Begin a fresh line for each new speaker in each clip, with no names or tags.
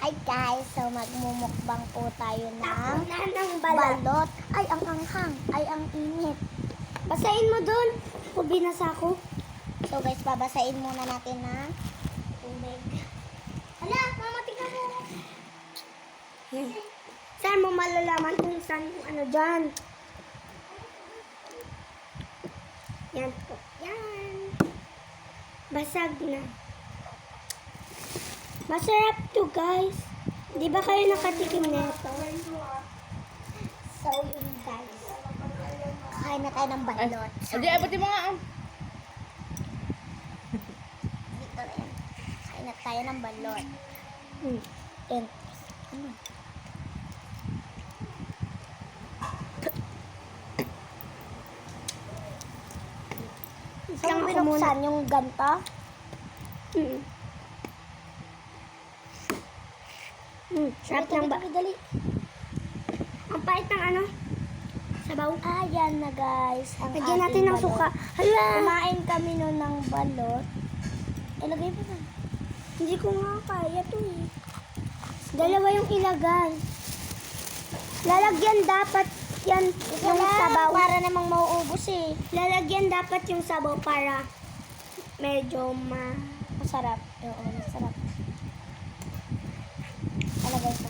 Hi guys, so magmumukbang po tayo ng
balat.
balot. Ay, ang anghang. Ay, ang init.
Basahin mo dun. Kung binasa ko.
So guys, babasain muna natin ng tubig. Hala, mamatik ako.
Saan mo malalaman kung saan yung ano dyan? Yan po. Yan. Basag na. Masarap to, guys. Di ba kayo nakatikim nito?
So yun guys. Kain na tayo ng balot.
Adi, abati mo nga.
Dito rin. Kain na tayo ng balot. And, ano? Saan binuksan yung ganto?
Sarap ng ba?
Dali.
Ang pait ng ano? Sabaw.
Ayan na guys. Ang
Lagyan natin
ating
ng
balot.
suka. Hala!
Kumain kami nun ng balot. Ilagay mo na.
Hindi ko nga kaya to eh. Dalawa yung ilagay. Lalagyan dapat yan yung sabaw.
Para namang mauubos eh.
Lalagyan dapat yung sabaw para medyo
Masarap. Oo, masarap. Alagay ko.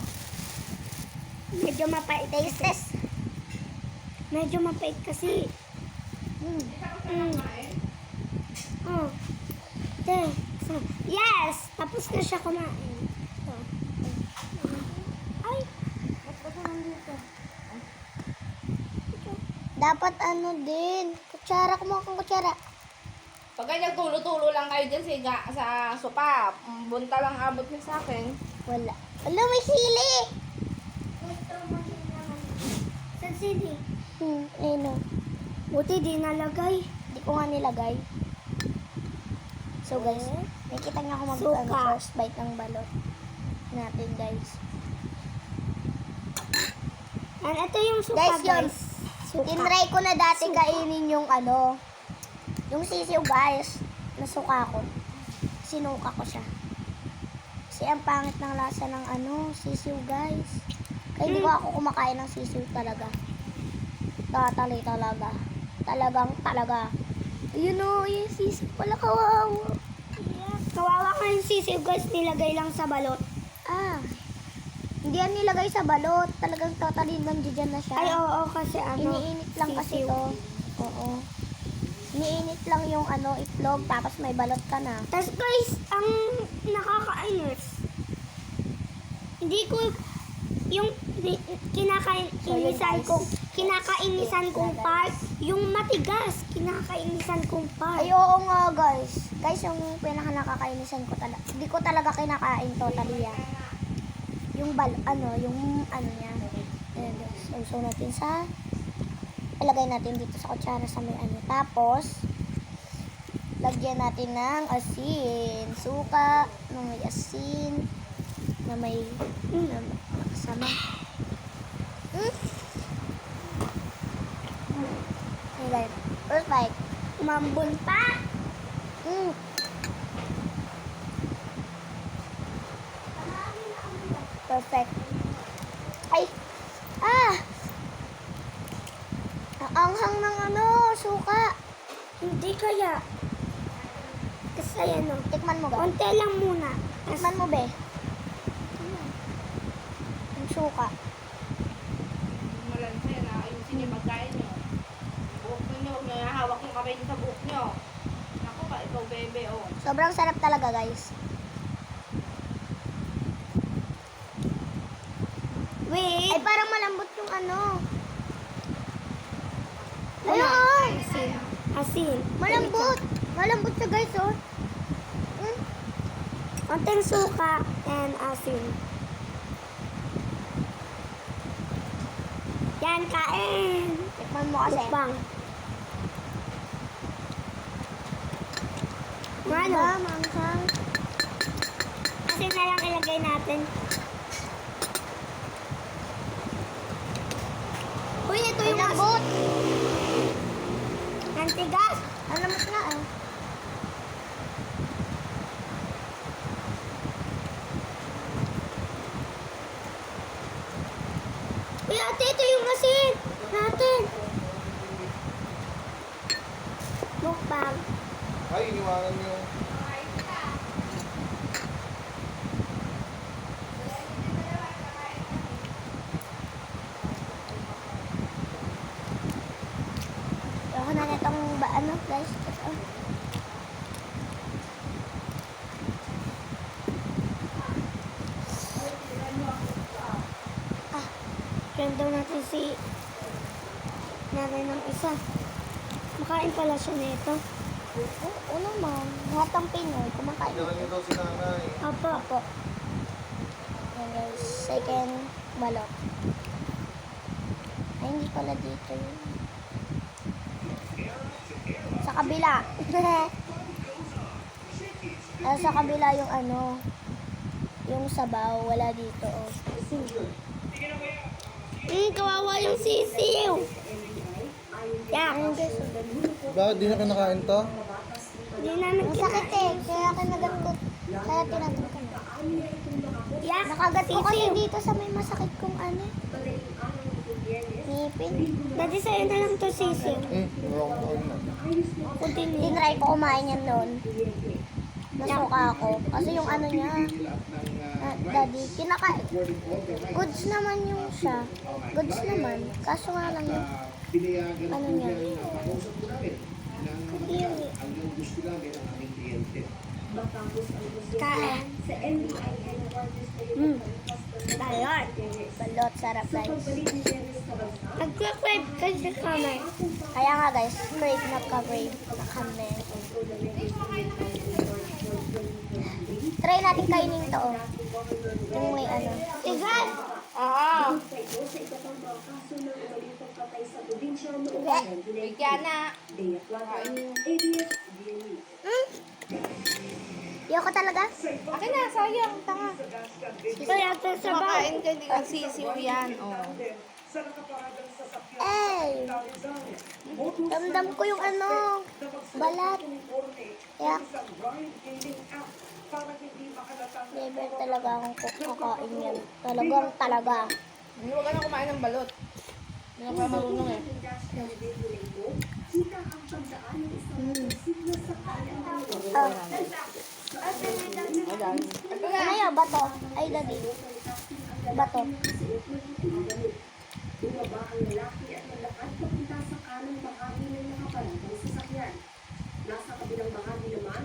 medyo mapait.
Taste test.
Medyo mapait kasi. Oh. Te. Yes! Tapos na siya kumain. Oh. Ay!
Dapat ano din. Kutsara. Kumuha kang kutsara.
Pag ganyan tulo-tulo lang kayo dyan sa sopa, bunta lang abot niyo sa akin.
Wala. Wala, may sili.
Sa sili.
Ayun o.
Buti di nalagay.
Hindi ko nga nilagay. So guys, nakikita niyo ako
Suka.
first bite ng balot natin guys.
And ito yung suka,
Guys, yun.
guys. Suka.
Tinry ko na dati
Suka.
kainin yung ano, yung sisiw guys. Nasuka ko. Sinuka ko siya. Kasi ang pangit ng lasa ng ano, sisiw guys. Kaya hindi ko ako kumakain ng sisiw talaga. Tatali talaga. Talagang talaga. Ayun o, yung sisiw pala kawawa.
Kawawa ka yung sisiw, guys. Nilagay lang sa balot.
Ah. Hindi yan nilagay sa balot. Talagang tatalin nandiyan na siya.
Ay, oo, kasi ano.
Iniinit lang kasi
sisiw.
to. Oo. Iniinit lang yung ano, itlog, tapos may balot ka na.
Tapos guys, ang nakakainis. Hindi ko yung kinakainisan kong part, yung matigas, kinakainisan kong part.
Ay, oo nga guys. Guys, yung pinaka nakakainisan ko talaga. Hindi ko talaga kinakain totally yan. Yung yung ano niya. Ayan guys. So natin sa, ilagay natin dito sa kutsara sa may ano. Tapos, lagyan natin ng asin. Suka, na may asin, na may, na kasama. Hey guys, first bite.
Umambon pa.
Perfect. Ay! Ah! Ang anghang ng ano, suka.
Hindi kaya. Kasi ano,
Tikman mo ba?
konti lang muna.
Tikman mo be. Yung suka.
Malansa yan, ayusin niyo magkain niyo. Buhok niyo, huwag niyo hawak yung kamay niyo sa buhok niyo. Ako pa, ikaw bebe, oh.
Sobrang sarap talaga guys.
Wait.
Ay parang malambot yung ano. Ayun!
Asin.
Malambot! Malambot siya guys oh.
Konting suka and asin. Yan, kain.
Tikman mo kasi.
Mukbang. Ano?
Manghang.
Asin na lang ilagay natin. Uy, ito yung
Malambot!
Ang tigas.
Malambot nga eh.
ate, ito yung asin. Natin. Mukbang.
Ay, iniwanan niyo.
Ako na netong ano guys. Ito.
Friend daw natin si nanay ng isa. Makain pala siya nito.
Oo naman. Lahat ng Pinoy, kumakain.
Iniwanan niyo daw si nanay.
Apo.
Opo. Yan guys, second balot. Ay, hindi pala dito yun. Sa kabila. Sa kabila yung ano, yung sabaw, wala dito. Oh.
Kawawa yung sisiw.
Ayun guys,
Bakit di na kinakain to?
Hindi namin
ang sakit eh, kaya kinagat ko. Kaya tinatong ko na.
Yak.
Nakagat ko kasi dito sa may masakit kong ano. Ngipin.
Dati sa'yo na lang to sisiw.
Wala akong kain na.
Ako din eh.
Tinry ko kumain yan noon. Nasuka ako. Kasi yung ano niya, daddy, goods naman yung siya. Goods naman. Kaso nga lang yung, ano niya. Kadiri.
Kain. Balot.
Balot, sarap guys.
Nagka-crave ka sa kamay.
Kaya nga guys, crave na ka-crave na kami. Try natin kainin to oh. Yung may ano.
Igan!
Oo. Bigyan na.
Yoko talaga?
Akin na, sayang. Tanga.
Kaya ito sa bahay.
Kumakain ka, hindi ka sisiw yan. Oh.
Eh! Damdam ko yung ano, balat. Kaya, never talaga akong kakain yan. Talagang talaga.
Hindi, huwag ka na kumain ng balot. Hindi ka pa marunong eh.
Ah,
Ayan. Ito na.
ano yun? Bato? Ay, daddy. Bato.
Bumaba ang lalaki at naglakad papunta sa kanang bahagi ng nakaparang sasakyan. Nasa kabilang bahagi naman